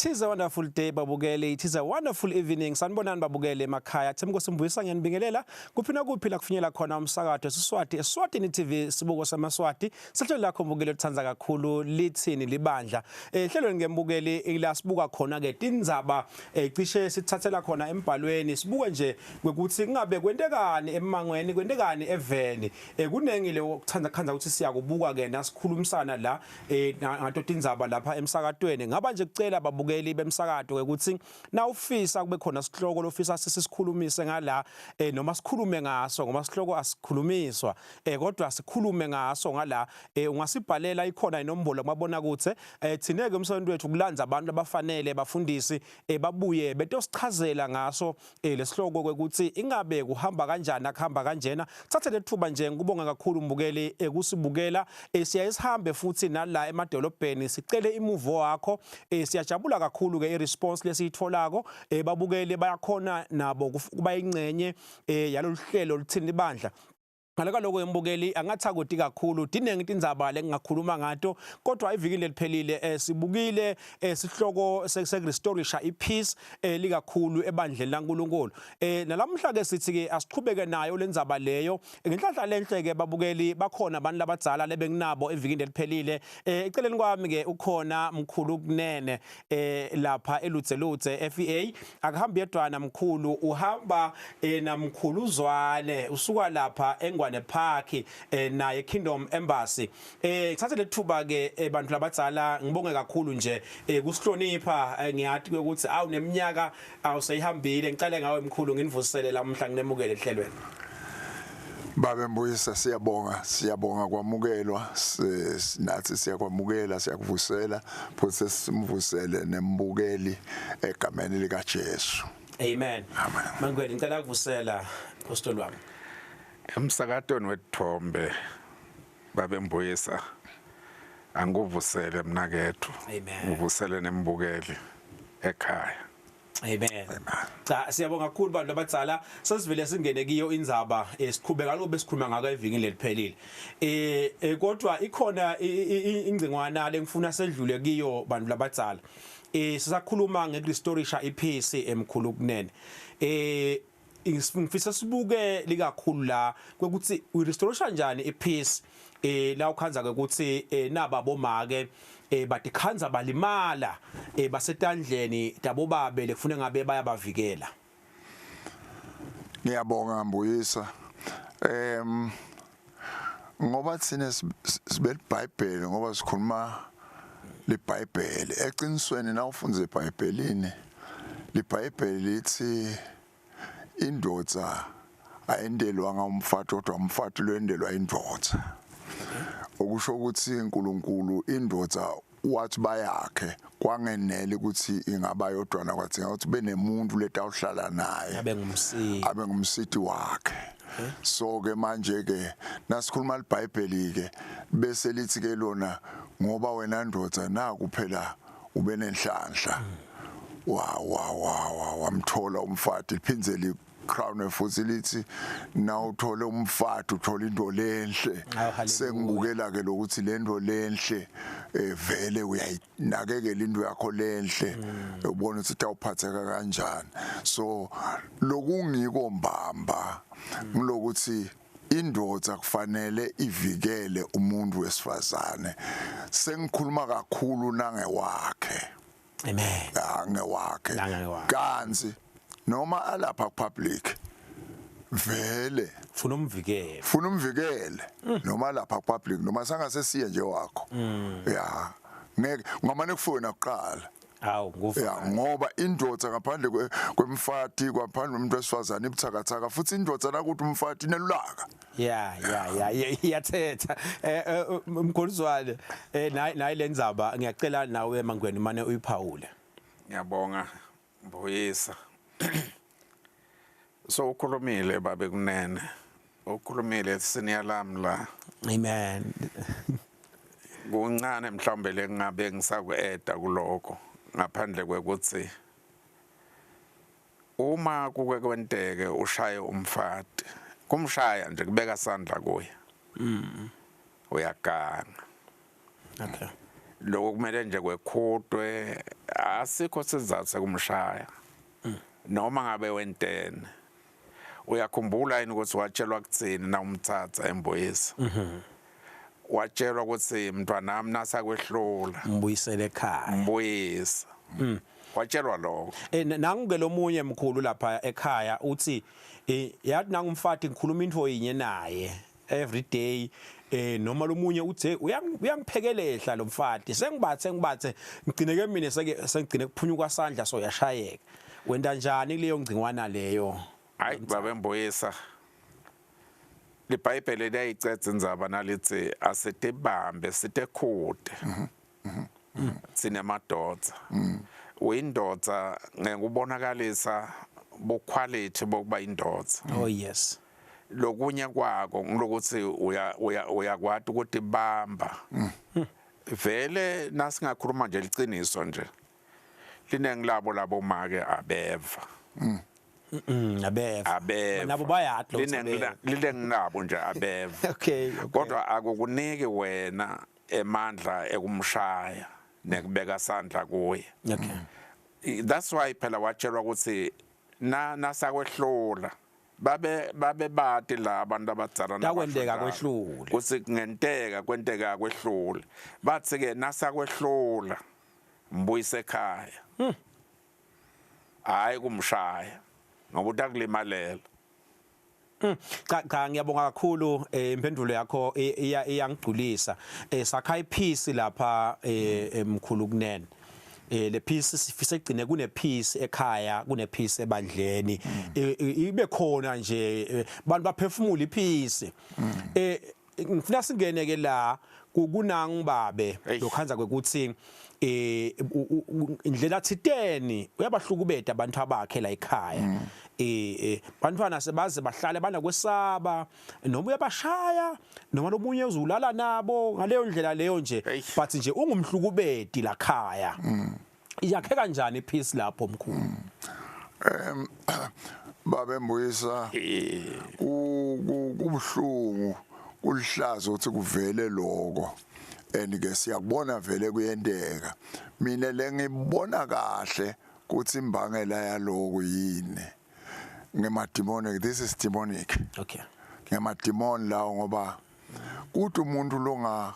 It is a wonderful day babukeli, it is a wonderful evening. Sanibonani babukeli emakhaya. Themko simbuyisa ngiyanibingelela. Kuphina kuphi la kufinyela khona umsakazo eSiswati, eSwatini TV sibuko samaSwati. Sihlelo lakho mbukeli othanza kakhulu lithini libandla. Hlelo ngembukeli la sibuka khona ke tindzaba cishe sithathela khona embhalweni. Sibuke nje ukuthi kungabe kwentekani emangweni, kwentekani eveni. Kunengile ukuthanda khanza ukuthi siyakubuka ke nasikhulumisana la ngato tindzaba lapha emsakatweni. Ngaba nje kucela babukeli bemsakato ukuthi na ufisa kube khona sihloko lofisa sisikhulumise ngala noma sikhulume ngaso ngoba sihloko asikhulumiswa kodwa sikhulume ngaso ngala ungasibhalela ikhona inombolo mabona kuthe thineke umsebenzi wethu kulanza abantu abafanele bafundisi babuye betosichazela ngaso lesihloko ukuthi ingabe kuhamba kanjani akuhamba kanjena thathe lethuba nje ngikubonga kakhulu umbukeli kusibukela siyasihambe futhi nala emadolobheni sicele imuvo wakho siyajabula kakhulu ke iresponse lesitholako babukeli bayakhona nabo kuba ingcenye yalolu hlelo luthini ibandla. Ngaleka lokho embukeli angathakoti kakhulu dinenge tindzaba lengakhuluma ngato kodwa iviki leliphelile sibukile sihloko serestorisha ipeace likakhulu ebandleni laNkulunkulu nalamhla ke sithi ke asiqhubeke nayo lendzaba leyo ngenhlanhla lenhle ke babukeli bakhona abantu labadzala lebenginabo eviki leliphelile eceleni kwami ke ukhona mkhulu kunene lapha eLutselutse FEA akuhambi yedwana mkhulu uhamba namkhuluzwane usuka lapha Park naye Kingdom Embassy thathe lethuba ke abantu labadzala ngibonge kakhulu nje kusihlonipha ngiyathi ukuthi awu neminyaka awuseyihambile ngicela ngawe emkhulu nginivusele lamhla nginemukele ehlelweni Babe Mbuyisa siyabonga kwamukelwa nathi siyakwamukela siyakuvusela futhi simvusele nembukeli egameni lika Jesu Amen Mangweli ngicela ukuvusela Pastor wami Emsakatweni wethombe Babe Mbuyisa anguvusele mnakethu uvusele nembukeli ekhaya Amen. Cha siyabonga kakhulu bantu abadzala sasivele singene kiyo indzaba siqhubeka lo besikhuluma ngaka eviki leliphelile kodwa ikhona ingcingwana lengifuna sedlule kiyo bantu labadzala sisakhuluma ngerestorisha ipeace emkhulu kunene ngifisa sibuke likakhulu la ukuthi urestoration njani ipeace la ukhanza ke ukuthi naba bomake batikhanza balimala basetandleni dabo babe lekufuna ngabe bayabavikela Ngiyabonga Mbuyisa ngoba thina sibel iBhayibheli ngoba sikhuluma leBhayibheli eqinisweni na ufunze iBhayibhelini leBhayibheli lithi indoda ayendelwa umfato kodwa umfato loyendelwa indoda okusho ukuthi uNkulunkulu indoda wathi bayakhe kwangenele ukuthi ingaba yodwana kwathi ukuthi benemuntu letawuhlala naye abe ngumsiti wakhe so ke manje ke nasikhuluma iBhayibheli ke bese lithi ke lona ngoba wena ndoda na kuphela ube nenhlanhla wamthola umfati liphindze crown futhi lithi na uthole umfati uthola into lenhle sengibukela ke lokuthi lento lenhle vele uyayinakekela into yakho lenhle ubona ukuthi awuphatheka kanjani so lokungiko mbamba ngilokuthi indoda kufanele ivikele umuntu wesifazane sengikhuluma kakhulu nangewakhe Amen ngewakhe kanzi noma alapha public vele funa umvikele noma lapha public noma sangase siye nje wakho ngeke ngamane kufuna kuqala ngoba indoda ngaphandle kwemfati kwaphandle umuntu wesifazane ibuthakathaka futhi indoda nakuthi umfati nelulaka iyathetha umkhuluzwane nayi lendzaba ngiyacela nawe Mangweni mane uyiphawule Ngiyabonga Mbuyisa So ukhulumile babe kunene ukhulumile siniyalami la Amen Kuncane mhlawumbe lengabe ngisakueda kuloko ngaphandle kwekuthi uma kuke kwenteke ushaye umfati kumshaya nje kubeka sandla kuye uyaganga Okay lokho kumele nje kwekhudwe asikho sizathu sekumshaya noma ngabe wentene uyakhumbula yini ukuthi watshelwa kuthini na umthatha embuyisa watshelwa ukuthi mntwana nami nasakwehlula Mbuyisele ekhaya. mbuyisa watshelwa lokho Nangu lo munye mkhulu lapha ekhaya uthi yathi nangumfati ngikhuluma into yinye naye every day noma lo munye uthi uyangiphekelehla lo mfati sengibathe ngigcineke mina sengigcine kuphunyuka kwasandla so yashayeka wenda njani kuleyo ngcingwana leyo hayi baba mbuyisa liBhayibheli liyayicetha indzaba nalithi asitebambe sitekhude sinemadoda uyindoda ngekubonakalisa boquality bokuba indoda oh yes lokunye kwako ngilokuthi uyakwati ukuthi bamba vele nasingakhuluma nje liciniso nje linengilabo labo make abeva abeva nabo bayadlo linenginabo nje abeva okay kodwa akukuniki wena emandla ekumshaya nekubeka sandla kuye okay that's why phela watshelwa ukuthi nasakwehlula babe bathi la abantu abadzala nakwendeka kwehlule kuthi kwenteka kwehlule bathi ke nasakwehlula mbuyise ekhaya hayi kumshaya ngoba utakulimalela cha ngiyabonga kakhulu impendulo yakho iyangigculisa sakha ipeace lapha emkhulu kunene le peace sifisa igcine kune peace ekhaya kune peace ebandleni ibe khona nje abantu baphefumula ipeace ngifuna singene ke la kunangibabe lokhanza kwekuthi indlela thiteni uyabahlukubeda abantu abakhe la ekhaya bantwana sebaze bahlale bana kwesaba noma uyabashaya noma nomunye uzulala nabo ngaleyo ndlela leyo nje but nje ungumhlukubedi la khaya yakhe kanjani ipeace lapho mkhulu babe mbuyisa kubhlungu kulihlazo ukuthi kuvele lokho andike siyakubona vele kuyenteka mina lengibona kahle ukuthi imbangela yaloko yini ngemademonic this is demonic okay ngemademon lawo ngoba kuthi umuntu longa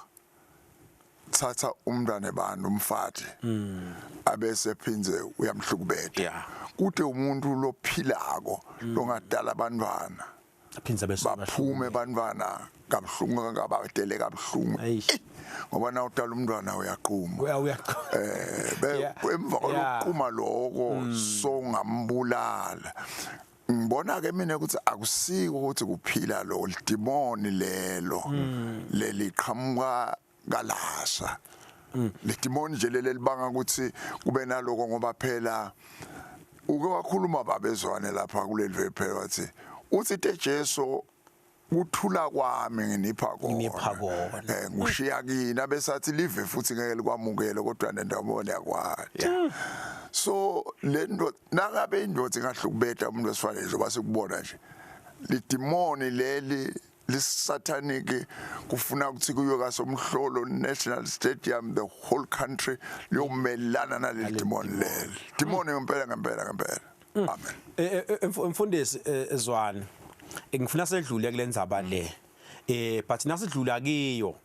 thatha umntwana abantu umfati abese phinze uyamhlukubeda kuthi umuntu lophilako longadala abantwana aphinza bese baphume abantwana kabhlungu ngabadele kabhlungu ngoba na udala umntwana uyaqhuma emva kokuqhuma lokho so ngambulala ngibona ke mina ukuthi akusiko ukuthi kuphila lo demoni lelo leliqhamuka kalasha le demoni nje lelibanga ukuthi kube naloko ngoba phela uke wakhuluma babezwane lapha kuleli vele wathi uthi Jesu uthula kwami nginipha kona ngushiya kini besathi live futhi ngeke likwamukele kodwa nendabona yakwathi so lento nangabe indodza ingahlukubeda umuntu wesifane nje basekubona nje lidemoni leli lisatanic kufuna ukuthi kuyo kasomhlolo National Stadium the whole country liyomelana naleli demoni leli demoni ngempela amen mfundisi ezwane ngifuna sedlule kulendzaba le but nasidlula kiyo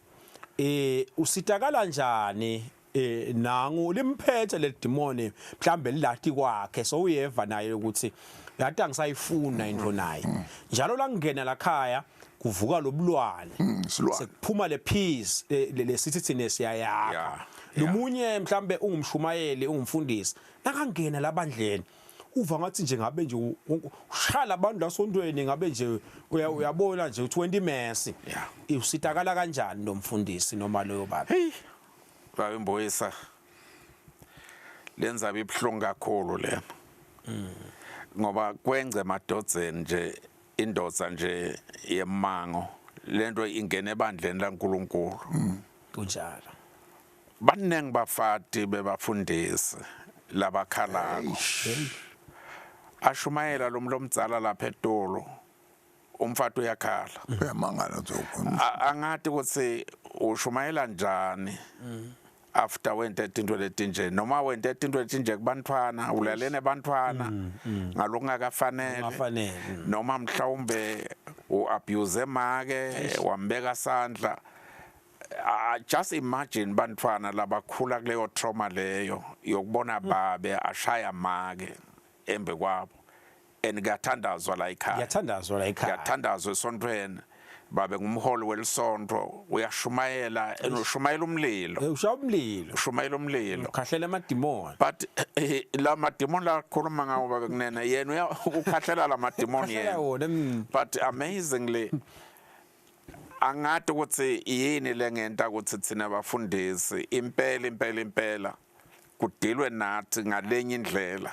usitakala njani nangu limphethe le demoni mhlambe lilathi kwakhe so uyeva naye ukuthi yathi angisayifuna into naye njalo la ngena la khaya kuvuka lobulwane sekuphuma le peace le citizenness yayakho lomunye mhlambe ungumshumayeli ungumfundisi nakangena labandleni uva ngathi nje ngabe nje ushala abantu lasontweni ngabe nje uyabona nje 20 mercy usitakala kanjani nomfundisi noma loyo baba babe mbuyisa lenza ibhlungu kakhulu lena ngoba kwenze emadodzeni nje indodza nje yemango lento ingene ebandleni laNkulunkulu kunjalo banenge bafati bebafundisi labakhalako ashumayela lomdzala lapha eTolo umfati uyakhala uyamangala nje angathi ukuthi ushumayela njani after wente into letinje noma wente into letinje kubantwana ulalene abantwana ngalokungakafanele noma mhlawumbe uabuse emake wambeka sandla. Just imagine bantwana labakhula kuleyo trauma leyo yokubona babe ashaya make embe kwabo and kuyathandazwa la ekhaya kuyathandazwa esontweni babe ngumholi welisonto uyashumayela enoshumayela umlilo ushumayela umlilo ukhahlela amadimoni but la madimoni la khuluma ngawo babe kunene yena ukhahlela la madimoni yena but amazingly angathi ukuthi yini lengenta ukuthi thina abafundisi impela kudilwe nathi ngalenye indlela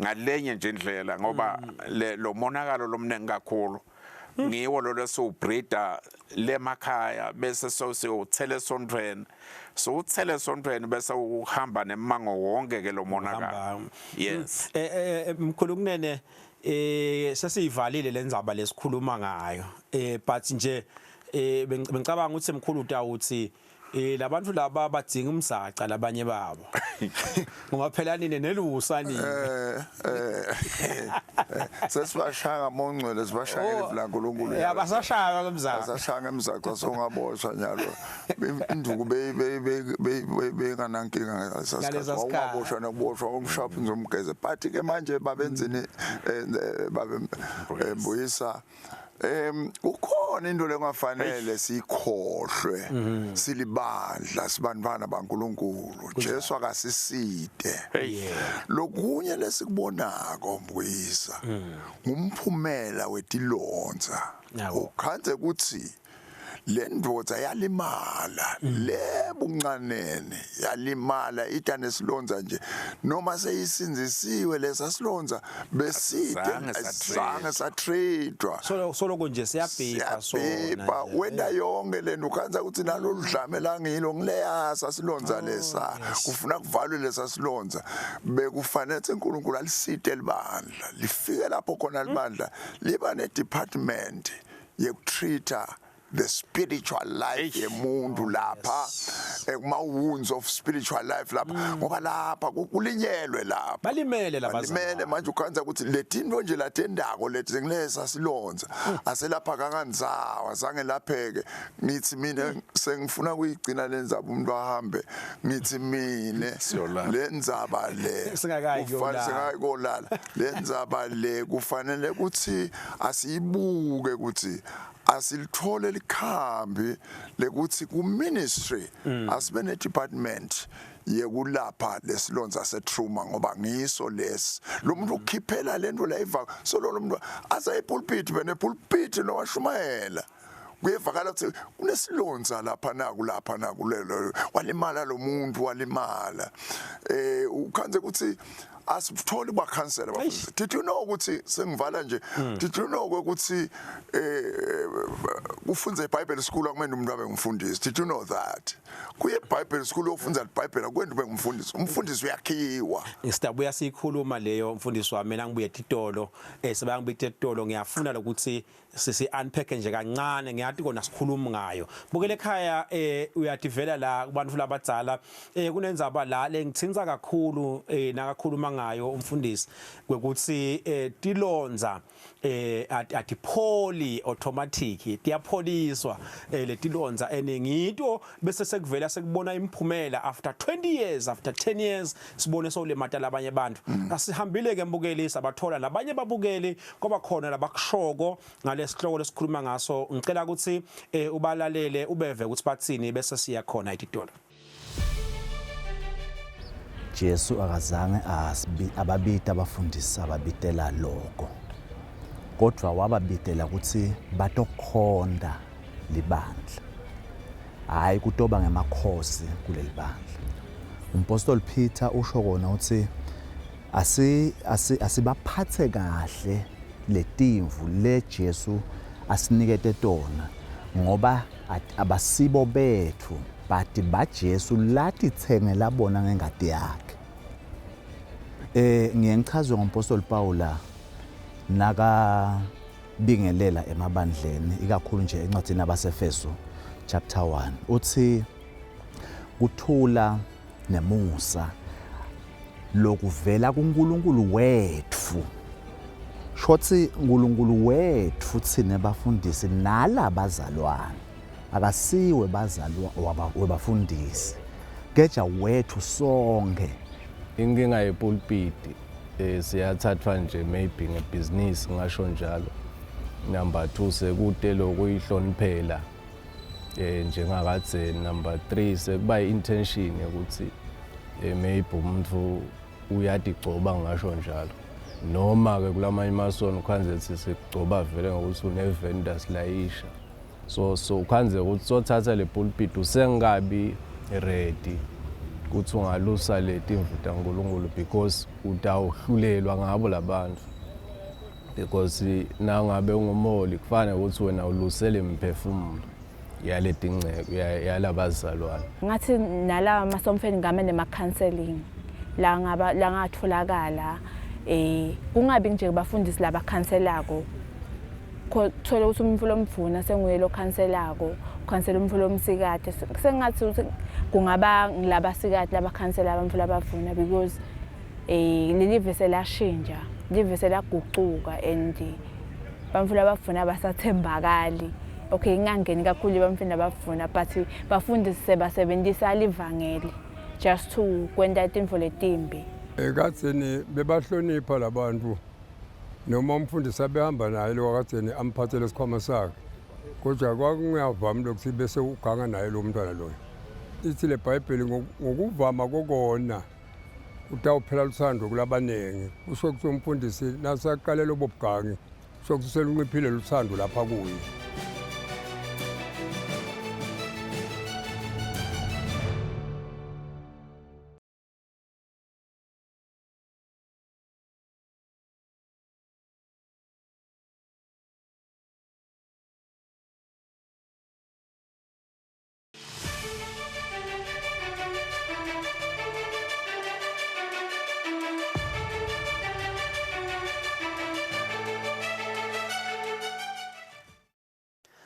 ngalenye nje indlela ngoba lo monakalo lomnengi kakhulu ngiwo lo lesubreeder lemakhaya bese sowuthele esontweni uthele esontweni bese uhamba nemango wonke ke lo monakalo. Yes mkhulu kunene sesiyivalile lendzaba lesikhuluma ngayo but nje bengicabanga ukuthi mkhulu uthi labantu laba badinga umsaca labanye babo ngoba phela nini nelusa nini sesibashaya ngomongcwele sibashaya evla uNkulunkulu yabasashaya kumzaka asashaya emzaca songaboshwa njalo induku benganankinga ngalesa waboshwa nokuboshwa umshaphi ngomgeze but ke manje babenzini babembuyisa ukhona into lengafanele sikhohlwe silibandla sibantwana baNkulunkulu Jesu akasiside lokunye lesikubonako mbuyisa ngumphumela wetilonza ukhanze ukuthi lendoda yalimala lebuncanene yalimala itane silonza nje noma seyisinzisiwe lesa silonza beside azange satreatwa solo nje siyabhipha sona wenda yonke lento ukhanza ukuthi nalolu dlame langilo ngileyasa silonza lesa kufuna kuvalwe lesa silonza bekufanele uNkulunkulu alisite libandla lifike lapho khona libandla liba ne department yekutreata the spiritual life yemuntu lapha kuma wounds of spiritual life lapha ngoba lapha kulinyelwe lapha balimele labazali balimele manje ukhanza ukuthi letinto nje latendako lethi ngilesa silonza aselapha kanganzawa zange lapheke ngithi mina sengifuna kuyigcina lenzaba umuntu ahambe ngithi mine lenzaba le singakayikolala lenzaba le kufanele ukuthi asiyibuke ukuthi asilithole likhambi lekuthi ku ministry asibe ne department yekulapha lesilonza setrauma ngoba ngiso lesi lo muntu ukhiphela lento la iva so lo muntu aza epulpit bene pulpit no washumayela kuyevakala ukuthi unesilonza lapha nakulelo walimala lo muntu walimala ukhanze ukuthi asithole ba counselor bafundisi did you know ukuthi sengivala nje did you know ukuthi ufunza eBible school akumele umuntu abe ngumfundisi did you know that kuye eBible school ofunza iBible akwenda ube ngumfundisi umfundisi uyakhiwa isidabuya sikhuluma leyo mfundisi wami mina ngibuye etitolo sebangibithe etitolo ngiyafuna lokuthi sisi unpack nje kancane ngiyathi kona sikhuluma ngayo bukele ekhaya uyadivela la kubantu labadzala kunenzaba la lengithinza kakhulu nakakhuluma ngayo umfundisi kwekuthi tilonza atipholi automatic tiyapholiswa letilonza enengito bese sekuvela sekubona imphumela after 20 years after 10 years sibone solemata labanye abantu asihambile ke mbukeli sabathola labanye babukeli ngoba khona labakushoko ngalesihloko lesikhuluma ngaso ngicela ukuthi ubalalele ubeve ukuthi bathini bese siya khona etitolo. Jesu akazange ababita abafundisi ababitela lokho kodwa wababitela ukuthi batokhonda libandla hayi kutoba ngemakhosi kuleli bandla. Umpostoli Peter usho kona uthi asibaphathe kahle letimvu le Jesu asinikete tona ngoba abasibo bethu but ba Jesu lathi thengela bona ngengadi yakhe. Ngiyengichazwe ngompostoli Paula naka bingelela emabandleni ikakhulu nje encwadini yabaseFeso chapter 1 uthi kuthula nemusa lokuvela kuNkulunkulu wethu. Shothi uNkulunkulu wethu thina bafundisi nalabazalwane akasiwe bazalwa wabafundisi keja wethu sonke. Inkinga yepulpit siyathathwa nje maybe ngebusiness ngasho njalo. Number 2 sekude lokuyihloniphela njengakadzeni. Number 3 sekuba intention ukuthi maybe umuntu uyadigcoba ngasho njalo. Noma ke kulamanye masonto khanze ukuthi sigcoba vele ngokuthi une-vendors layisha. So khanze ukuthi sothatha le pulpit usengabi ready ukuthi ungalusa leti imvuta uNkulunkulu because utawuhlulelwa ngabo labantu. Because na ngabe ungumholi kufanele ukuthi wena ulusele imphefumulo yaleti ingcebo yalabazalwane. Ngathi nala masomfeni ngame nema counseling la ngatholakala kungabi nje kubafundisi laba counselako thola ukuthi umfulo omfuna senguye lo counselako cancela umfulo omsikade sengathi ukuthi kungaba ngilaba sikade laba cancela abamfulo abafuna because leli vese lashintsha livese laguquka and bamfulo abafuna basathembakali. Okay, ingangeni kakhulu bamfuna abafuna but bafundisi sebasebenzisa livangeli just to kwenta izinto letimbi. Ekatheni bebahlonipha labantu noma umfundisi abehamba naye lo wakatheni amphathele isikhwama sakhe kodwa kwakungavami lokuthi bese uganga naye lo mntwana loyo. Ithi le Bhayibheli ngokuvama kokona utawuphela luthando kulabanengi kusho ukuthi umfundisi nasaqalela obugangi sokuthi selunqiphile luthando lapha kuye.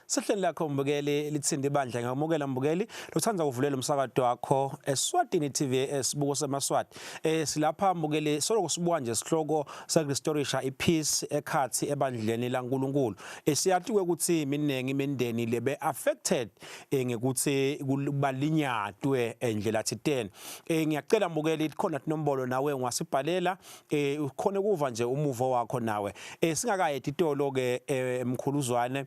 Sihleli lakho mbukeli lithindi bandla ngamukela mbukeli lothanza kuvulela umsakazo wakho eSwatini TV esibuko semaswati silapha mbukeli soloko sibuka nje sihloko sakurestorisha ipeace ekhathi ebandleni laNkulunkulu siyathi ukuthi iminingi imindeni lebe affected ngekuthi kubalinyatwe endlela thitene ngiyacela mbukeli khona inombolo nawe ngasibhalela ukhona kuva nje umuvo wakho nawe singakayedi itolo ke emkhuluzwane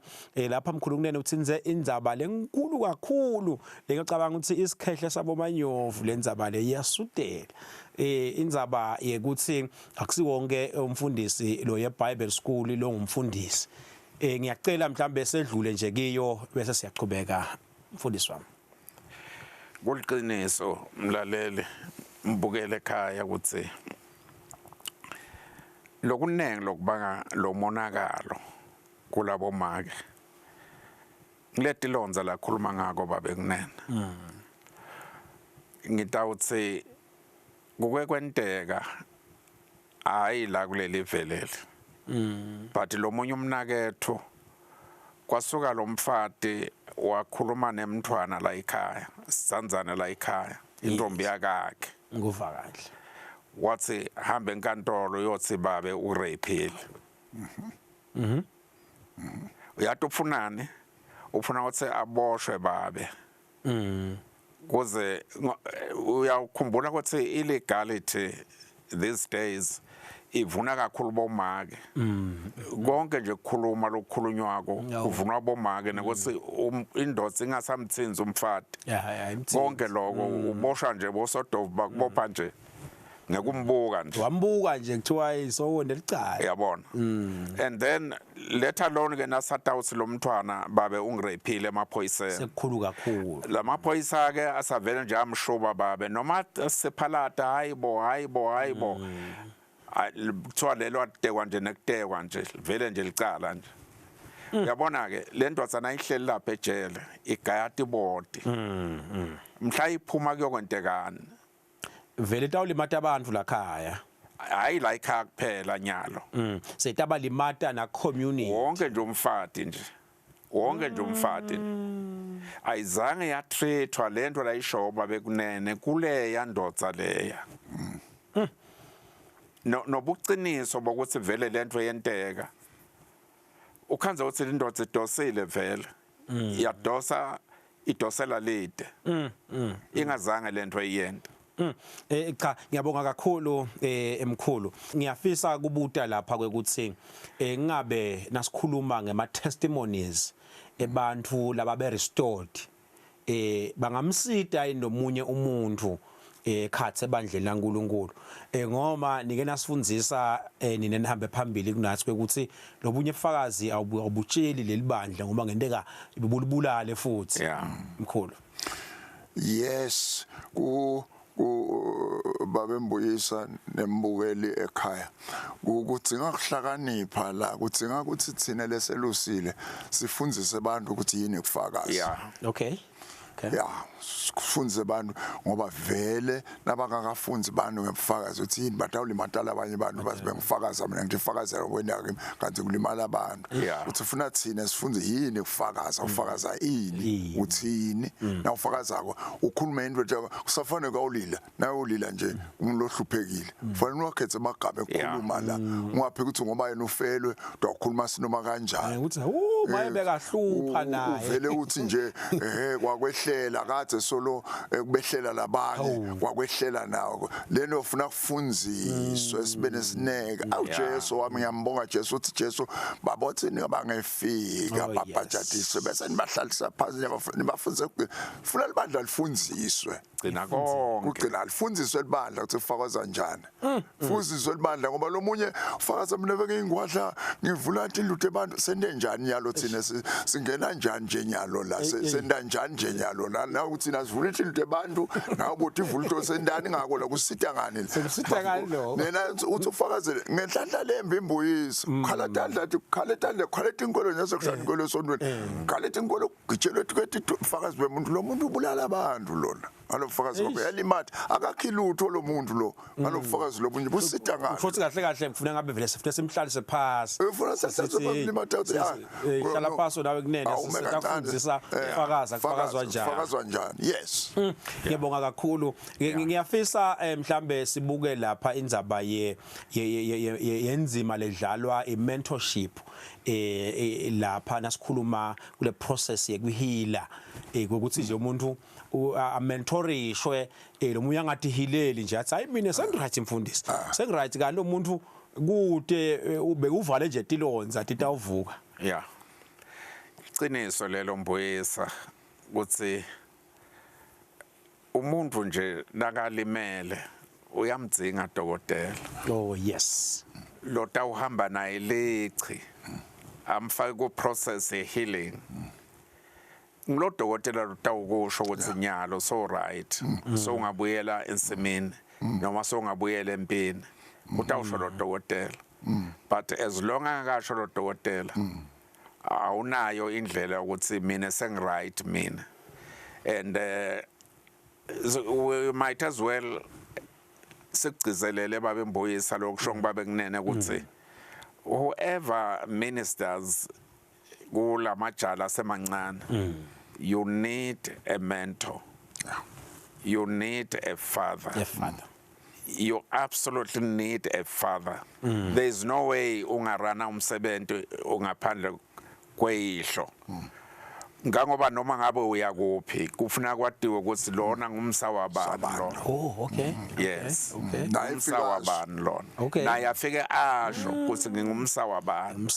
lapha kunene uthinze indzaba lenkulu kakhulu ngicabanga ukuthi isikhehle sabomanyovu lendzaba le iyasudela indzaba yekuthi akusiwonke umfundisi lo yeBible school lo ngumfundisi ngiyacela mhlambe sedlule nje kiyo bese siyaqhubeka mfundisi wami kuliqiniso mlaleli mbukele ekhaya ukuthi lokunengi lokubanga lo monakalo kulabo make Ngiletilonza la khuluma ngako babe kunene. Ngitawuthi kuke kwenteka hayi la kuleli velele. But lo munye umnakethu kwasuka lo mfati wakhuluma nemntwana la ekhaya, Sanzana la ekhaya, intombi yakakhe. Nguva kahle. Wathi hambe enkantolo yothi babe urapile. Uyathi ufunani? Ufuna ukuthi aboshwe babe kuze uyakhumbula ukuthi illegality these days ivuna kakhulu bomake konke nje ukukhuluma lokukhulunywako kuvunwa bomake nokuthi indoda ingasamthinzi umfati konke lokho ubosha nje bosodovu bakubopha nje ngekumbuka nje wambuka nje kuthiwa isowonde licala yabona and then let alone ke nasatawuthi lo mntwana babe ungirapile emaphoyiseni sekukhulu kakhulu lamaphoyisa ke asavele nje amshuba babe noma sephalata hayibo kuthiwa lelo atekwa nje nekutekwa nje vele nje licala nje uyabona ke le ntodzana ihleli lapha ejele igayati bodi mhla iphuma kuyokwentekana vele tawulimata abantu lakhaya hayi la ekhaya kuphela nyalo setabalimata na community wonke nje umfati nje ayizange yatrithwa lento la ishoba bekunene kule yandodza leya nobuqiniso bokuthi vele lento yenteka ukhanze uthi indodza idosile vele yadosa idosela lide ingazange lento iyenta Cha ngiyabonga kakhulu emkhulu ngiyafisa kubuta lapha kwekuthi ngabe nasikhuluma ngema testimonies ebantu laba be restored bangamsida inomunye umuntu khathe ebandleni laNkulunkulu ngoma nike nasifundzisa nine nihambe phambili kunathi kwekuthi lobunye ubufakazi awubutsheli lelibandla ngoba ngenteka ibulibulale futhi mkhulu yes babembuyisa nembukeli ekhaya ukudzinga kuhlakanipha la kudzinga ukuthi thina leselusile sifundzise abantu ukuthi yini kufakaza okay yeah kufunze abantu ngoba vele nabangakafunzi abantu ngebufakazi uthi yini batawulimatala abanye abantu bazibe ngifakaza mina ngifakazela kwenake kanti kulimala abantu uthi ufuna thina sifunze yini kufakaza ufakaza ini uthini na ufakazako ukhuluma into nje kusafanele kawulila nawe ulila nje umlohluphekile fanele wakhethe amagama ekukhuluma la ungaphika ukuthi ngoba yena ufelwe ukhuluma sinoma kanjani uthi maye bekahlupha naye uvele uthi nje kwakwehlela kade solo kubehlela labanye kwakwehlela nawo leno ufuna kufundziswe sibe nesineke awuJesu wami ngiyambonga Jesu uthi Jesu babothi ningabangefika babhajatise bese nibahlalisa phansi nibafunze funa libandla lifundziswe gcina konke ugcina lifundziswe libandla ukuthi ufakaza kanjani fundziswe libandla ngoba lomunye ufakaza mina beke ingwadla ngivula indluthe abantu sende njani yalo thina singena njani nje nyalo la senda njani nje nyalo la ukuthi nasivula indluthe abantu ngabothi ivulto sendani ngako la kusitha ngani kusitha ngani lo nena uthi ufakazele ngenhlanhla lembe imbuyisi khala tandla khala inkolo nje kushaya inkolo esontweni khala inkolo kugitshelwe twethi ufakazi bemuntu lo muntu ubulala abantu lona alofakazi ngoba yalimata akakhilutho lo muntu lo alofakazi lo bunye busitha ngani futhi kahle kahle ngifuna ngabe vele sifuna simhlalise phasi ufuna sesilimata hlala phasi nawe kunene sisafundisa fakazwa njani yes ngiyabonga kakhulu ngiyafisa mhlambe sibuke lapha indzaba yenzima ledlalwa imentorship lapha nasikhuluma kule process yekuhila ukuthi nje umuntu amentorishwe lo munye angathi hileli nje athi hayi mina sengiright mfundisi sengiright kanti lo muntu kude ube uvale nje tilonza titawuvuka iqiniso lelo mbuyisa ukuthi umuntu nje nakalimele uyamdzinga dokotela yes lo tawuhamba naye lechi amfake ku process ye healing ngilo dokotela lotawukusho ukuthi nyalo so right so ungabuyela ensimini noma so ungabuyela empini utawusho lo dokotela but as long angakasho lo dokotela awunayo indlela ukuthi mina sengiright mina and we might as well sigcizelele babembuyisa lokusho ngibabe kunene ukuthi whoever ministers kula majala semancane you need a mentor you need a father you absolutely need a father there is no way ungarana umsebenzi ungaphandle kweyihlo ngangoba noma ngabe uyakuphi kufuna kwadiwe ukuthi lona ngumsa wabani lona okay yes umsa wabani lona naye afike asho ukuthi ngingumsa wabani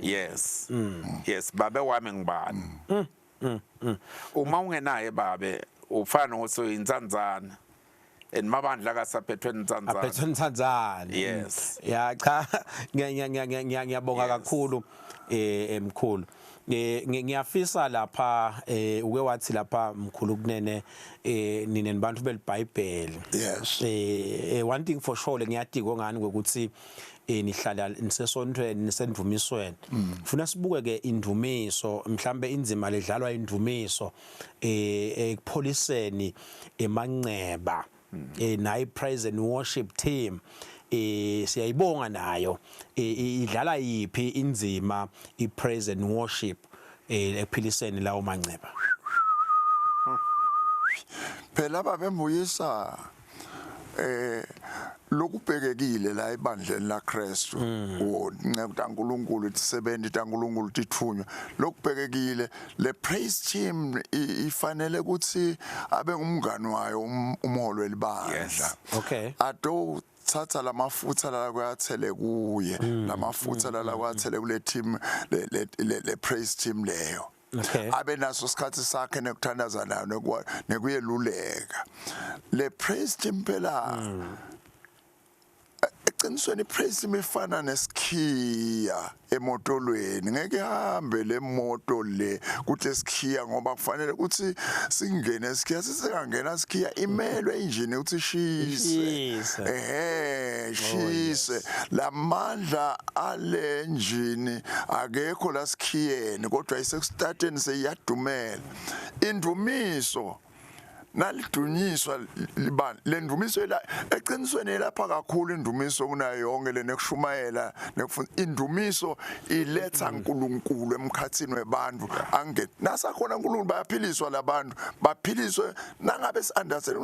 yes yes babe wami ngibani uma ungenaye babe ufana ukuthi uyinzanzana enmabandla kasaphethwe inzanzana yes cha ngiyabonga kakhulu emkhulu ngiyafisa lapha uke wathi lapha mkhulu kunene nine nabantu belibhayibheli yes one thing for sure ngiyadika ngani ukuthi nihlala nisesontweni nisendumisweni ufuna sibuke ke indumiso mhlambe inzima ledlalwa indumiso ekupholiseni emanxeba nayi praise and worship team siyayibonga nayo idlala yipi inzima ipraise and worship ekuphiliseni lawo manxeba phela babembuyisa lokubhekekile la ebandleni la Kristu unceku kaNkuluNkulu isebenzi kaNkuluNkulu ithunywa lokubhekekile le praise team ifanele ukuthi abe ngumngani wayo umholo welibandla Okay. ado thatha lamafutha la kwathele kuye lamafutha la kwathele kule team le praise team leyo Okay. abe naso isikhathi sakhe nekuthandaza nayo nekuyeluleka le praise team phela eqinisweni praise team efana nesikhiya emotolweni ngeke hambe le moto le kuthi esikhiya ngoba kufanele ukuthi singene esikhiya sisengena esikhiya imelwe injini ukuthi shise shise lamandla ale engine akekho la sikhiyeni kodwa isekustarteni seyiyadumela indumiso nalidunyiswa libani lendumiso la eqinisweni lapha kakhulu indumiso kunayo yonke lenekushumayela nekufunda indumiso iletha uNkulunkulu emkhathini webantu ange nasakhona uNkulunkulu bayaphiliswa labantu baphiliswe nangabe understand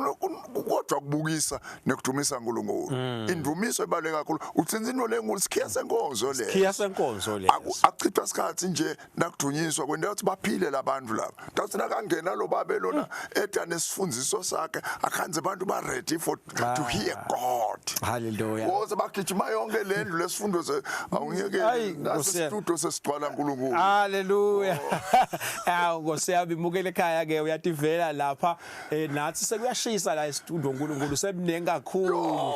kodwa kubukisa nekudumisa uNkulunkulu indumiso ebaleka kakhulu utsinza into lenkulu sikhiya senkonzo le Sikhiya senkonzo le akuchithwa isikhathi nje nakudunyiswa kwenda ukuthi baphile labantu laba ndathi nakangena lo babe lona edane funziso sakhe akhanze abantu ba ready for to hear God. Hallelujah. Ngoze bagijima yonke lendlu lesifundo awungeke nasistudio sesigcwala uNkulunkulu. Hallelujah. Awu ngosiyami mukele ekhaya ke uyativela lapha nathi sekuyashisa la estudio uNkulunkulu semnengi kakhulu.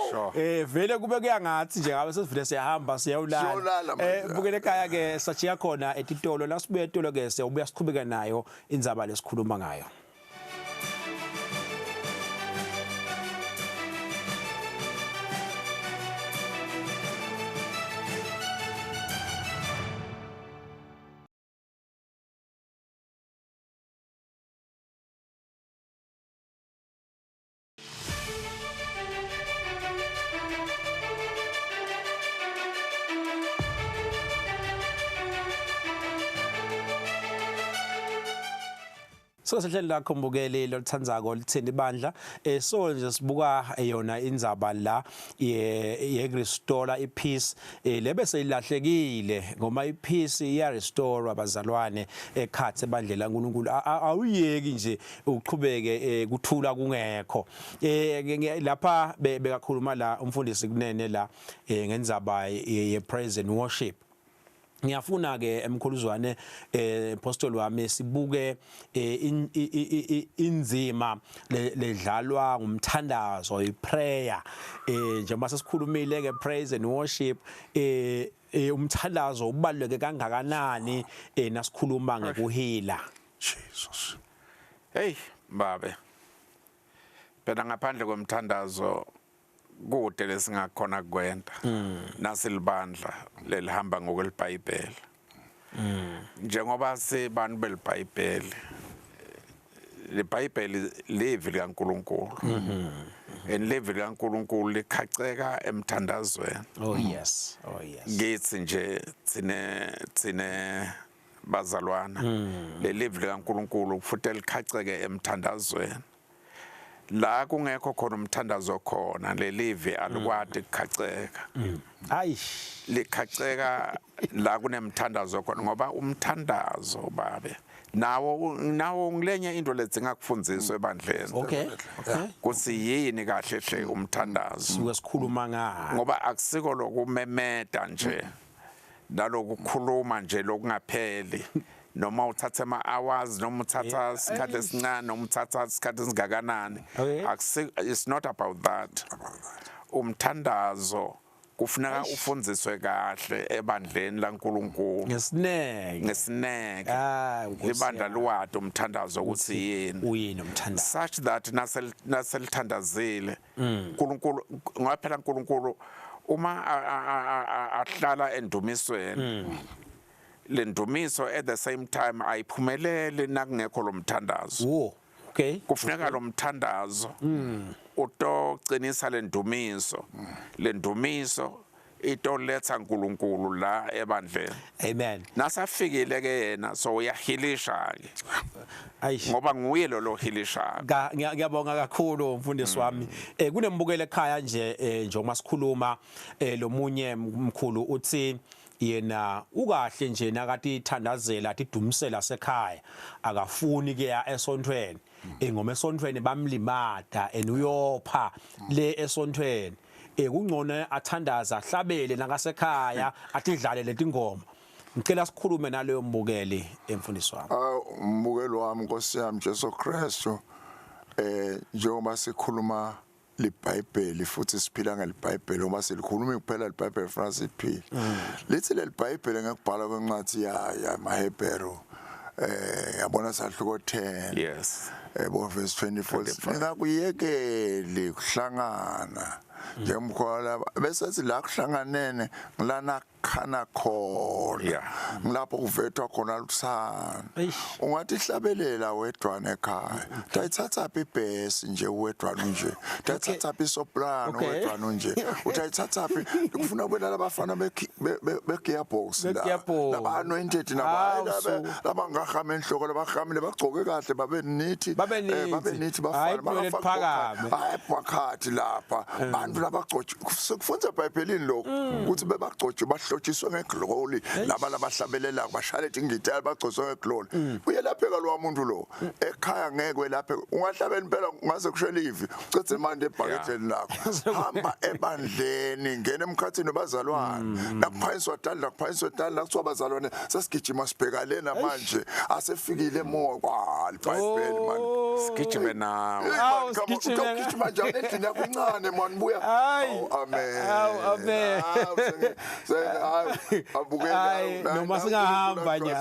Vele kube kuyangathi nje ngabe sesivile siyahamba siyawulala. Mukele ekhaya ke sachiya khona etitolo la sibuye etolo ke siyabuya siqhubeka nayo indzaba lesikhuluma ngayo. So sihleli lakho mbukeli lolithandzako lithini ibandla so nje sibuka yona indzaba la ye restore ipeace lebe seyilahlekile ngoma ipeace iya restore abazalwane ekhathe ebandlela uNkulunkulu awuyeki nje uqhubeke kuthula kungekho lapha bekakhuluma la umfundisi kunene la ngendzaba ye praise and worship. Ngiyafuna ke emkhuluzwane apostoli wami sibuke inzima ledlalwa ngumthandazo iprayer njengoba sesikhulumile ke praise and worship umthandazo ubaluleke kangakanani nasikhuluma ngekuhila Jesus. Hey babe. Phela ngaphandle kwemthandazo kude lesingakhona kwenta nasilibandla lelihamba ngokwelibhayibheli njengoba sebantu belibhayibheli libhayibheli livi likaNkulunkulu livi likaNkulunkulu likhaceka emthandazweni. Oh yes Ngithi nje tsine bazalwana lelivi likaNkulunkulu futhi likhaceke emthandazweni la kungekho khona umthandazo khona lelivi alikwadi kukhaceka ayish likhaceka la kunemthandazo khona ngoba umthandazo babe nawo ngilenye into ledzinga kufundziswa ebandleni. Okay kuthi yini kahle hle umthandazo sikhuluma ngayo ngoba akusiko lokumemeda nje nalokukhuluma nje lokungapheli noma uthatha ama-hours noma uthatha isikhathi esincane noma uthatha isikhathi esingakanani. It's not about that. Umthandazo kufuneka ufundziswe kahle ebandleni laNkulunkulu ngesineke libandla luwade umthandazo ukuthi yini umthandazo such that naselithandazile uNkulunkulu ngoba phela uNkulunkulu uma ahlala endumisweni lendumiso at the same time ayiphumelele nakungekho lomthandazo. Okay Kufuneka lomthandazo utoqinisa lendumiso itoletha uNkulunkulu la ebandleni Amen. nasafikile ke yena so uyahilisha ke Ayish. ngoba nguye lo hilisha Ngiyabonga kakhulu mfundisi wami. Kunembukelo ekhaya nje njengoba sikhuluma lo munye mkhulu uthi yena ukahle nje nakati ithandazela athi dumisela sekhaya akafuni ke ya esontweni ngoma esontweni bamlimada uyopha le esontweni kungcono athandaza ahlabele nakasekhaya athi dlale letingoma. Ngicela sikhulume naleyo mbukeli emfundisi wami. Umbukelo wami Nkosi yami Jesu Kristu njengoba sikhuluma liBhayibheli futhi siphila ngeliBhayibheli uma silikhuluma kuphela liBhayibheli futhi siphila lithi leliBhayibheli ngekubhala kwencwadi ya maHebheru yabona sahluko 10 yes bo verse 24 ngakuyekele kuhlangana njengomkhola bese sithi la kuhlanganene ngilana khana khona ngilapho kuvethwa khona lusana ungathi hlabelela wedwana ekhaya utayithatha ibhesi nje wedwana nje utayithatha isoprano wedwana nje utayithatha kufuna kwela labafana begearbox laba anointed laba ngahama enhloko labahambile bagcoke kahle babe nithi bafana bafaka phakathi lapha abantu labagcotshe kufunza eBhayibhelini lokho ukuthi bebagcotshe bahlotshiswe ngeglory laba labahlabelelayo bashaya ingitari bagcoswe ngeglory uyelapheka lo muntu lo ekhaya ngeke laphe ungahlabela impela ngaze kushela ivi ucethe manje ebhaketheni lakho hamba ebandleni ngene emkhathini wabazalwane nakuphayiswa dala kuthiwa abazalwane sesigijima sibheka lena manje asefikile emoya kwaliBhayibheli manje sigijime nawe sigijima nje endlini yakho incane man buya amen noma singahamba nje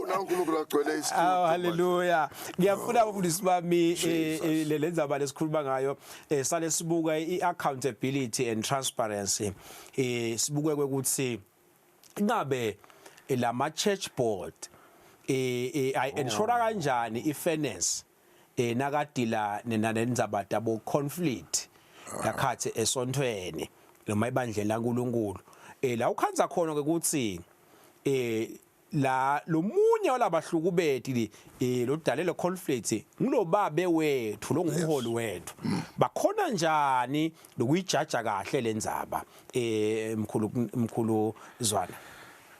uNkulunkulu agcwele isithunzi haleluya ngiyafuna abafundisi bami lenzaba lesikhuluma ngayo sale sibuka iaccountability and transparency sibuke ukuthi ngabe lama church board ensure kanjani ifairness nakadila nendzaba dabo conflict yakhathi esontweni noma ibandle laNkulunkulu la ukhanza khona ukuthi la lomunye walabahlukubeti lodalelo conflict ngilobabe wethu longumholi wethu bakhona njani lokuyijaja kahle lendzaba mkhulu Zwana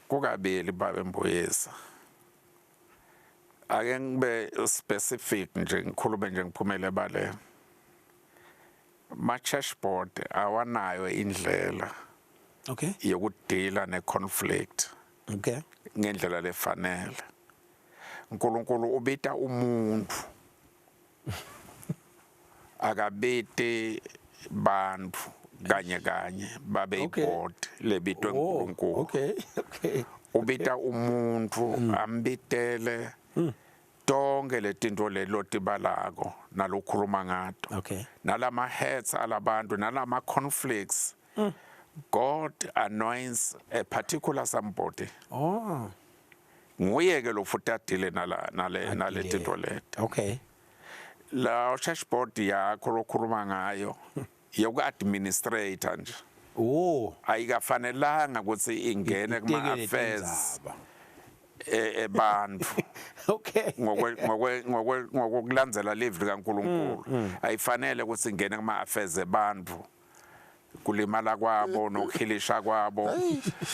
kukabili babe Mboyisa ake ngibe specific nje ngikhulume nje ngiphumele bale ma church board awanayo indlela okay yokudila neconflict okay ngendlela lefanele uNkulunkulu ubita umuntu akabete bantu kanye babe iboard lebitwe uNkulunkulu okay ubita umuntu ambitele tonke letinto lelotibalako nalokhuluma ngato okay nalama heads alabantu nalama conflicts God anoints a particular somebody nguye ke lo futhi adile nale tinto leti okay la church board yakho lokhuluma ngayo yoku administrator nje ayikafanelanga ukuthi ingene kuma affairs ebantu okay ngokulandzela live kaNkulunkulu ayifanele ukuthi ingene kuma affairs ebantu kulimala kwabo nokhilisha kwabo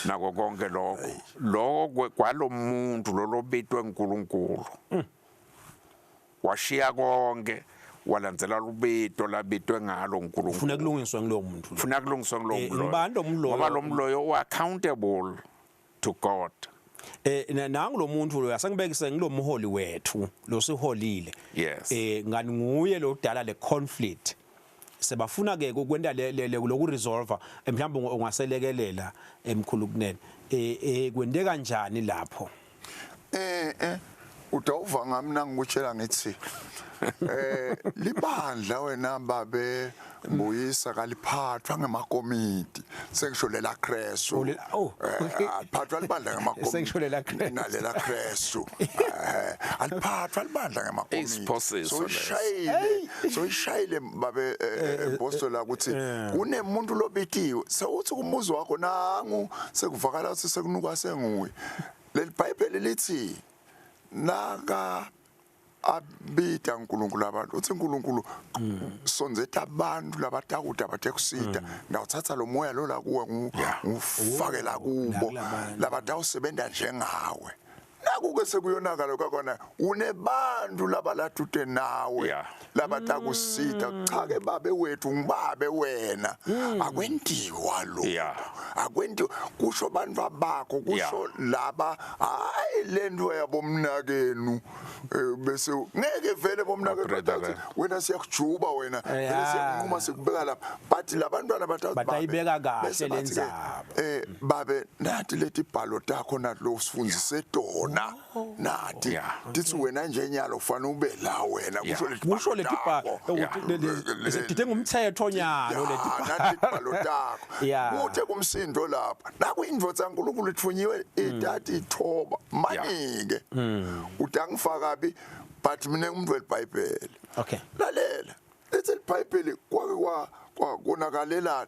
nako konke lokho kwalomuntu lolobitwe uNkulunkulu washiya konke walandzela lubito labitwe ngalo uNkulunkulu ufuna kulungiswa ngilowo muntu ufuna kulungiswa ngilowo muntu ngibando umloyo ngoba lo mloyo accountable to God nangu lo muntu lo asengibekise ngilomholi wethu lo siholile yes ngani nguye lo dala le conflict sebafuna ke ukwenda loku resolve mhlawumbe ungaselekelela emkhulu kunene kwende kanjani lapho Udova ngami nangikutshela ngithi libandla wena babe Mbuyisa kaliphathwa ngemakomiti sengisho lela Krestu aliphathwa libandla ngemakomiti sengisho lela Krestu nalela Krestu aliphathwa libandla ngemakomiti so ishayile babe impostola ukuthi kunemuntu lobitiwe sewuthi kumuzi wakho nangu sekuvakala ukuthi sekunuka senguwe leli Bible lithi naka abita uNkulunkulu abantu uthi uNkulunkulu sonzetha abantu labatakuda abathekusida ngawuthatha lo moya lo la kuwe ngufake la kubo labatawusebenza njengawe nakuke sekuyonakala kwakhona unebantu labalatute nawe labatakusida cha ke babe wethu ngibabe wena akwendiwa lo akwendi kusho abantu abakho kusho laba hayi lento yabomnakenu bese ngeke vele bomnakenu wena siyakujuba wena siyakunquma sikubeka lapha but labantwana batayibeka kahle lenzaba babe nathi leti bhalo takho nathi lo sifundise tona nathi dithi wena nje nyalo ufana ube la wena kusho leti bhalo ukuthi ngumthetho nyalo leti bhalo takho uthe kumsindo lapha nakuyindvodza kaNkulunkulu ithunyiwe idatha ithoba manike utangifaka kabi but mina umuntu weBhayibheli okay lalela ethi iBhayibheli kwake konakalela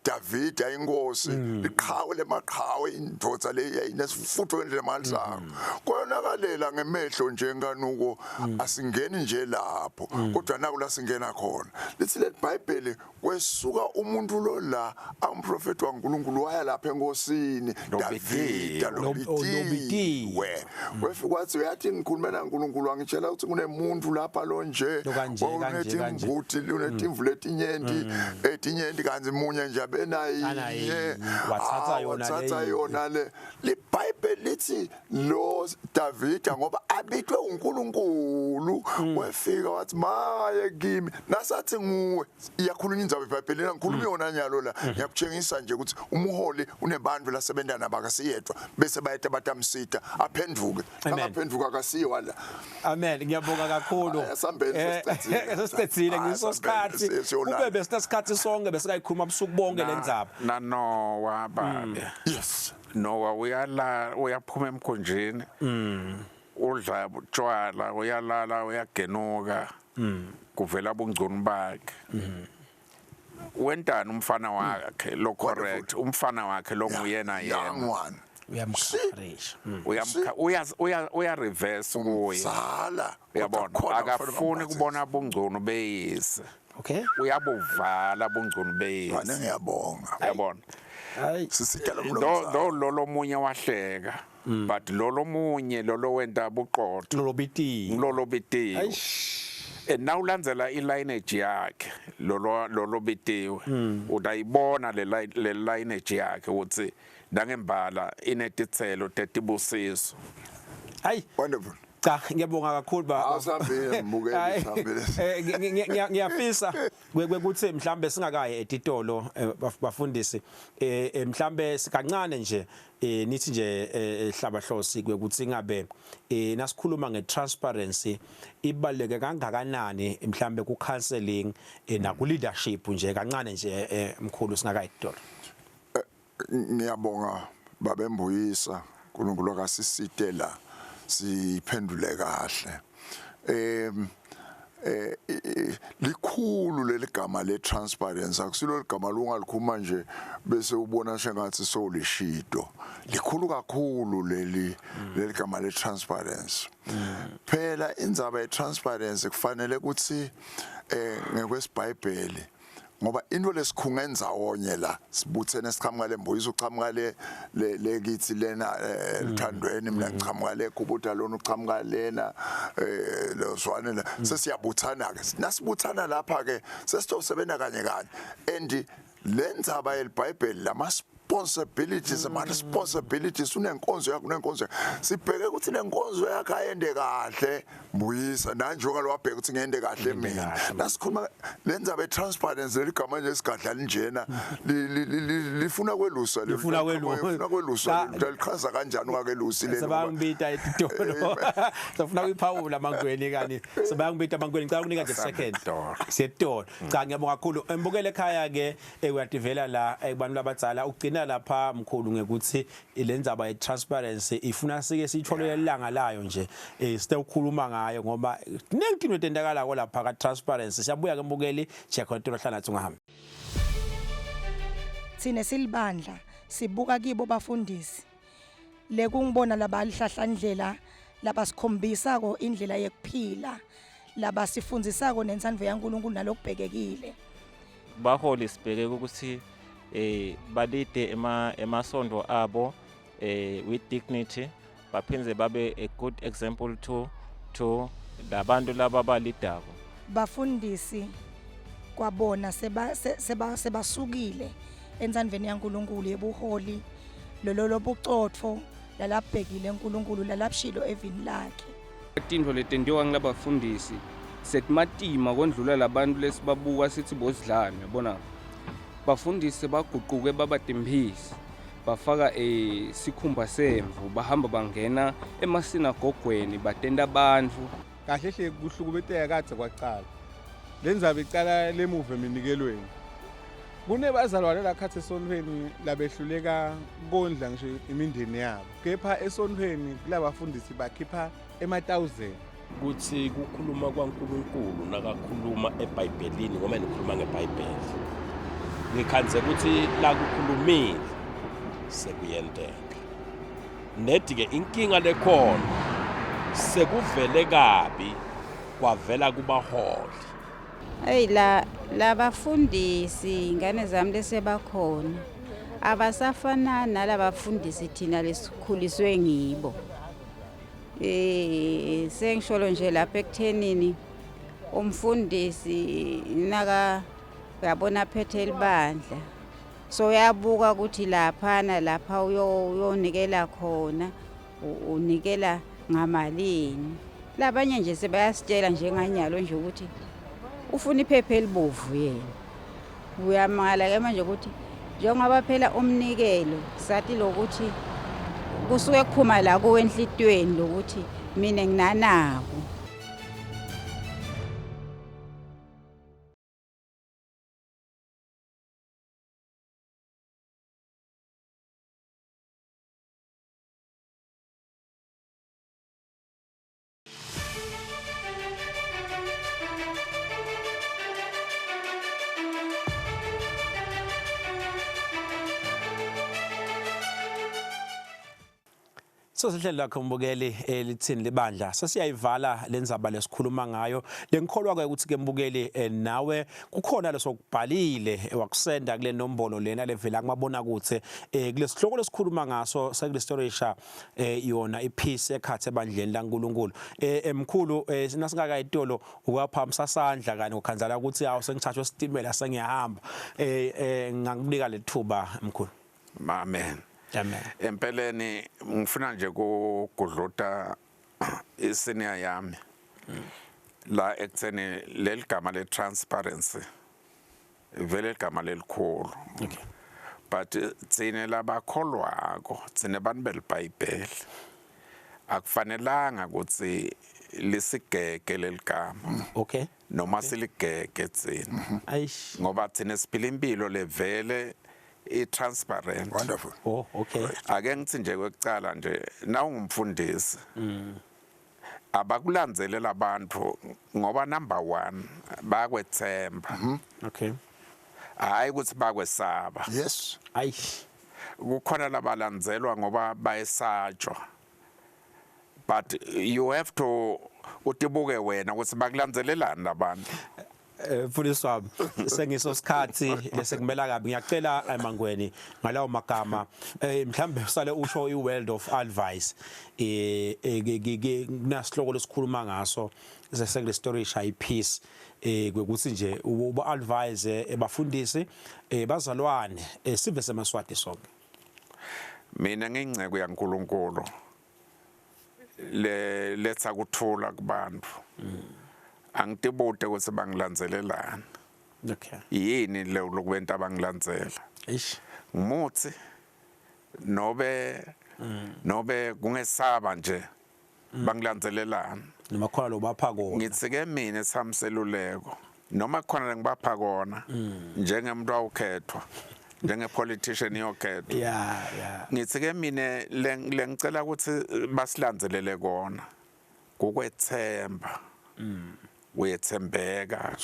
David ayinkosi iqhawe lemaqhawe indvodza le yayinesifutho endle malisako konakalela ngemehlo nje nganuko asingeni nje lapho kodwa naku la singena khona lithi le Bible kwesuka umuntu lo la amprofeti waNkulunkulu waya lapha enkosini David lobitiwe wefika wathi uyathi ngikhuluma naNkulunkulu angitshela ukuthi kunemuntu lapha lo nje onetimbuti unetimvu letinyenti etinyenti kanzi munye nje abenaye wathatha yona le Bible lithi lo David ngoba abithwe uNkulunkulu wefika wathi maye kimi nasathi nguwe iyakhulunywa indzaba eBhayibhelini ngikhuluma yona nyalo la ngiyakutshengisa nje ukuthi umuholi unebantu lasebenzana bakasiyedwa bese bayethe batamsita aphenduke akaphenduka akasiwa la amen ngiyabonga kakhulu sesicedzile ngisosikhathi kube besinasikhathi sonke besikayikhuluma busuku bonke lendzaba Noah babe yes Noah uyaphuma emkhonjeni udla utshwala uyalala uyagenuka kuvela bungcunu bakhe wentana umfana wakhe lo correct umfana wakhe lo nguyena yena uyamkharisha uya reverse kuye sala uyabona akafuni kubona bungcunu beyise okay uyabuvala bungcunu beyise bana ngiyabonga uyabona hayi sisithala lo munye wahleka but lo munye lo wenta buqotho lolobitiwe bitiwe nawulandzela ilineage yakhe lo bitiwe utayibona le lineage yakhe ukuthi ndangembala inetitselo tetibusiso hayi wonderful cha ngiyabonga kakhulu ba asambile mbukeli sambile ngiyafisa kwekuthi mhlambe singakaye etitolo bafundisi mhlambe sikancane nje nithi nje hlabahlosi kwekuthi ngabe nasikhuluma ngetransparency ibaleke kangakanani mhlambe ku counseling na ku leadership nje kancane nje mkhulu singakaye etitolo ngiyabonga babembuyisa uNkulunkulu akasisite la siphendule kahle likhulu leligama le transparency akusilo ligama lungalikhuma nje bese ubona sengathi solishido likhulu kakhulu leligama le transparency phela indzaba ye transparency kufanele ukuthi ngekwesibhayibheli ngoba into lesikhungenza wonye la sibuthene siqhamuka lemboyiso uqhamuka le kithi lena lithandweni mina ngiqhamuka le kubuta lona uqhamuka lena lo zwane la sesiyabuthana ke nasibuthana lapha ke sesithosebenza kanye and lendzaba yeBhayibheli responsibilities unenkonzo yakho nenkonzo sibheke ukuthi lenkonzo yakho ayende kahle mbuyisa nanjengoba lo wabheka ukuthi ngende kahle mina lasikhuluma lenza be transparency ligama nje esigadlala njena lifuna kwelusa lichaza kanjani ukakwelusi lelo sebangibita etitolo sifuna kuyiphawula mangweni kani sebangibita mangweni ngicela ukunika nje second setolo cha ngiyabonga kakhulu embukele ekhaya ke uyativela la kubantu labadzala ugcina lapha mkhulu ngekuthi lenzaba ye transparency ifuna sike sitholele ilanga layo nje site ukukhuluma ngayo ngoba nenkinto etendakala lapha ka transparency siyabuya ke mbukeli check into hlala ungahambi sine silibandla sibuka kibo bafundisi le kungibona labalihlahlandlela labasikhombisa ko indlela yekuphila labasifundzisako nensandvo yaNkulunkulu nalokubhekekile baholi sibheke ukuthi balide emasondo abo with dignity baphindze babe a good example to labantu laba balidako bafundisi kwabona sebasukile entsandveni yaNkulunkulu yebuholi lolo bucotfo lalabhekile uNkulunkulu lalabshilo evini lakhe tintfo letendiwa ngilabafundisi sekumatima kondlula labantu lesibabuka sithi bozidlane yabona bafundisi baguquke babatemphisi bafaka sikhumba semvu bahamba bangena emasinagogweni batenda abantu kahle hle kuhlukubeteka kadze kwaqala lenzaba icala lemuve eminikelweni kunebazalwane lakhathi esonweni labehluleka kondla ngisho imindeni yabo kepha esonweni kulabafundisi bakhipha ema-1000 kuthi kukhuluma kwaNkulunkulu nakakhuluma eBhayibhelini ngoba nikhuluma ngeBhayibheli ngikhanze ukuthi la kukhulumile sekuyenteka nedi ke inkinga lekhona sekuvele kabi kwavela kubaholi hey labafundisi ingane zami lesebakhona abasafana nalabafundisi thina lesikhuliswe ngibo sengisholo nje lapha ekuthenini umfundisi naka uyabona phethe libandla so uyabuka ukuthi lapha uyonikela khona unikela ngamalini labanye nje sebayasitshela njenganyalo nje ukuthi ufuna iphepha elibovu yena uyamangala ke manje ukuthi njengoba phela umnikelo sathi lokuthi kusuke kuphuma la kuwenhlitweni lokuthi mina nginanako So sihleli lakho mbukeli lithini libandla sesiyayivala lenzaba lesikhuluma ngayo lengikholwa ke ukuthi ke mbukeli nawe kukhona lesokubhalile wakusenda kule nombolo lena levela kumabona kuthe kulesihloko lesikhuluma ngaso sekurestoration yona ipeace ekhathe ebandleni laNkulunkulu emkhulu sinasingakayitolo ukwaphamisa sandla kanye ukhanzala ukuthi awu sengithathwe isitimela sengiyahamba ngikunika lethuba mkhulu amen amen empeleni ngifuna nje ukudluta isenior yami la ekutheni leligama le transparency vele igama lelikhulu okay but tsine labakholwako tsine abantu belibhayibheli akufanelanga ukuthi lisigege leligama okay noma siligege tsine ayish ngoba tsine siphila impilo levele transparent wonderful oh okay ake ngithi nje kwekucala nje na ungumfundisi abakulandzelela abantu ngoba number 1 bakwethemba okay hayi ukuthi bakwesaba yes ayish kukhona labalandzelwa ngoba bayesatshwa but you have to utibuke wena ukuthi bakulandzelelani labantu mfundisi wami sengiso sikhathi lesekumela kabi ngiyacela emangweni ngalawo magama mhlambe usale usho iworld of advice kunasihloko lesikhuluma ngaso sekurestoration ipeace kwekuthi nje uba advise ebafundisi bazalwane sive semaswati sonke mina ngingceke yaNkulunkulu letha kuthula kubantu angitibude ukuthi bangilandzelelani Okay. yini lokwenta abangilandzela ngumuthi nobe kungesaba nje bangilandzelelani noma khona lo bapha kona ngithi ke mina esamseluleko noma khona ngibapha kona njengemuntu awukhethwa njenge-politician yokhethwa yeah ngithi ke mina lengicela ukuthi basilandzelele kona kukwethemba uyethembeka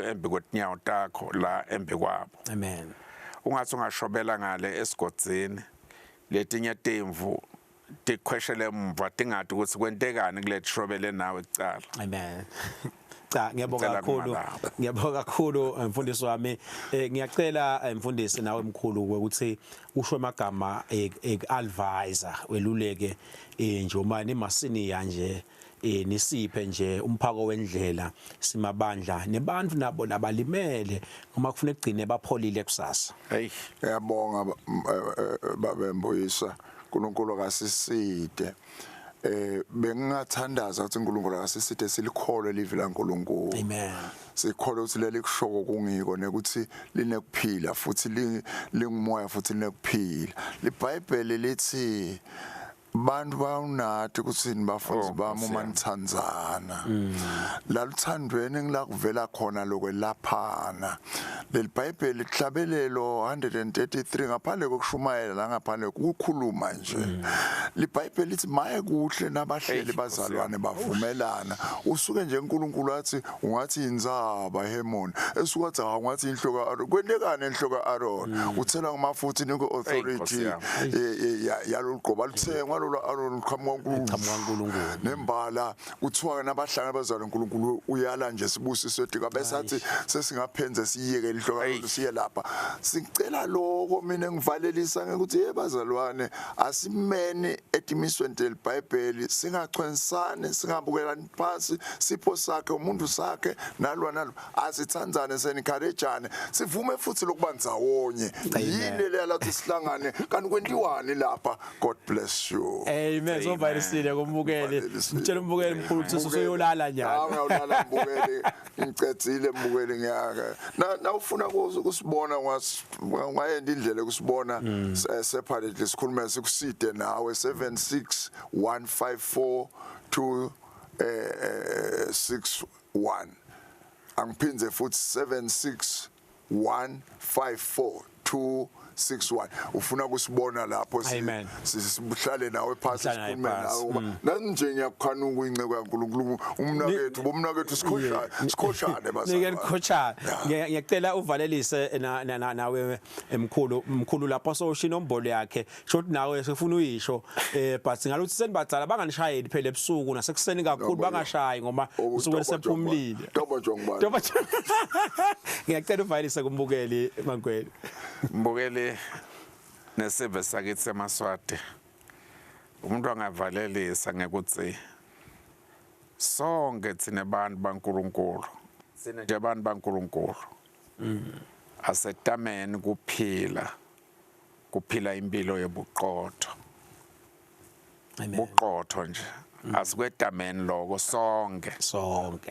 embi kwetinyawo takho la embi kwabo amen ungathi ungashobela ngale esigodzini letinye temvu tikhweshele emva tingathi ukuthi kwentekani kule tishobele nawe kucala amen cha ngiyabonga kakhulu mfundisi wami ngiyacela mfundisi nawe mkhulu ukuthi usho amagama advisor weluleke nje uma nimasiniya nje nisiphe nje umphako wendlela simabandla nebantu nabo nabalimele uma kufanele kugcine bapholile kusasa hey ngiyabonga babembuyisa uNkulunkulu akasiside bengingathandaza ukuthi uNkulunkulu akasiside silikholwe livi laNkulunkulu amen sikholwe ukuthi leli kushoko kungiko nekuthi linekuphila futhi lingumoya futhi linekuphila liBhayibheli lithi bantu bawunathi kuthini bafundisi bami uma nithandzana la luthandweni engilakuvela khona lokwelaphana leli Bhayibheli lihlabelelo 133 ngaphandle kokushumayela la ngaphandle ukukhuluma nje liBhayibheli lithi maye kuhle nabahleli bazalwane bavumelana usuke nje uNkulunkulu athi ungathi inzaba Hemoni esukathi ungathi inhloko kwentekane inhloko Aaron uthela ngamafuthi niko authority yalugqoba luthengwa uNkulunkulu nembala kuthiwa nabahlanga bazalwa uNkulunkulu uyala nje sibusiswe dika bese athi sesingaphenze siyeke inhloko siye lapha sicela lokho mina ngivalelisa ngekuthi yebazalwane asimene etimisweni leBhayibheli singachwensane singabukelani phansi sipho sakhe umuntu sakhe nalo asithandzane senikharejane sivume futhi lokubandzawonye yini lelathi sihlangane kanti kwentiwani lapha God bless you amen sovayirisile kumbukeli mtshela umbukeli mkhulu ukuthi usoyolala njalo ngiyolala mbukeli ngicedzile mbukeli ngiyaka na ufuna ukusibona ngayenda indlela ukusibona separately sikhuluma sikuside nawe 761542661 angiphindze futhi 761542661 ufuna kusibona lapho sibuhlale nawe phansi sikhulume nawe nanje ngiyakukhana ukuyinceku yaNkulunkulu umnakethu sikhoshane bazalwane ngiyacela uvalelise nawe mkhulu lapho sowusho inombolo yakhe shothi nawe sifuna uyisho but ngaluthi senibadzala banganishayeli phela ebusuku nasekuseni kakhulu bangashayi ngoba usuku sephumlile ngiyacela uvalelise kumbukeli Mankweli mbukeli nesive sakithi semaswati umuntu angavalelisa ngekuthi sonke thina bantu baNkulunkulu sine nje abantu baNkulunkulu asetameni kuphila impilo yebuqotho buqotho nje asikwetameni lokho sonke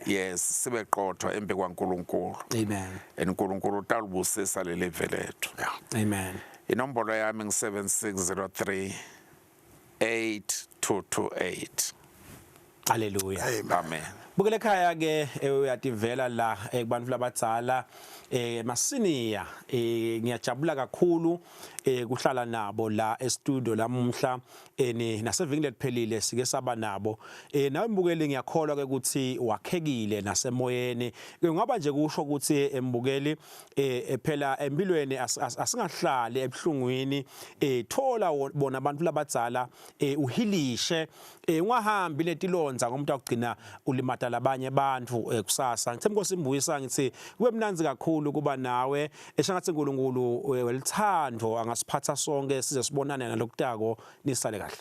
yes sibe qotho embi kwaNkulunkulu amen eNkulunkulu utalubusisa leli velethu amen inombolo yami ngi7603 8228 haleluya amen bukele ekhaya ke uyativela la kubantu labadzala masiniya ngiyajabula kakhulu kuhlala nabo la e-studio lamuhla nasevingile liphelile sike saba nabo nawe mbukeli ngiyakholwa ke ukuthi wakhekile nasemoyeni ngaba nje kusho ukuthi mbukeli phela empilweni asingahlali ebhlungwini thola bona abantu labadzala uhilishe ungahambi letilonza ngomuntu akugcina ulimata labanye abantu kusasa ngithemba Nkosi ngithi kube mnanzi kakhulu kuba nawe eshangathi uNkulunkulu welithando angasiphatha sonke size sibonane nalokutako nisale kahle